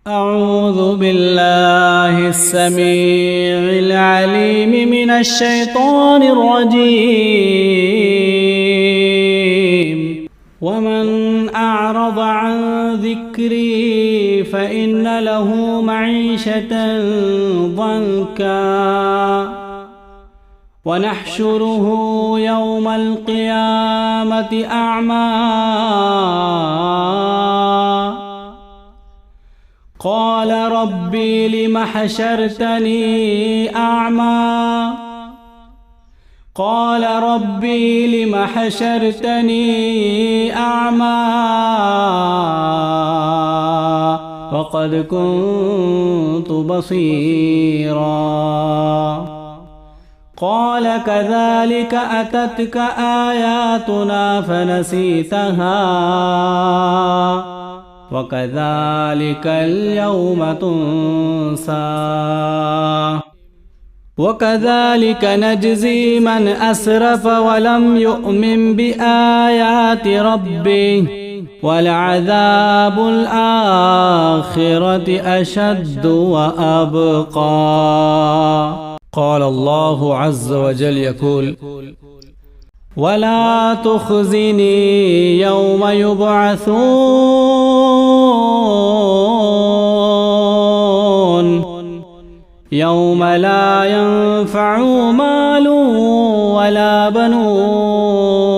أعوذ بالله السميع العليم من الشيطان الرجيم. ومن أعرض عن ذكري فإن له معيشة ضنكا ونحشره يوم القيامة أعمى قال ربي لم حشرتني أعمى قال ربي لم حشرتني أعمى وقد كنت بصيرا قال كذلك أتتك آياتنا فنسيتها وكذلك اليوم تنسى وكذلك نجزي من أسرف ولم يؤمن بآيات ربه ولعذاب الآخرة أشد وأبقى. قال الله عز وجل يقول: ولا تخزني يوم يبعثون يوم لا ينفع مال ولا بنون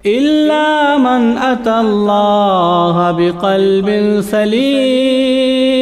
إلا من أتى الله بقلب سليم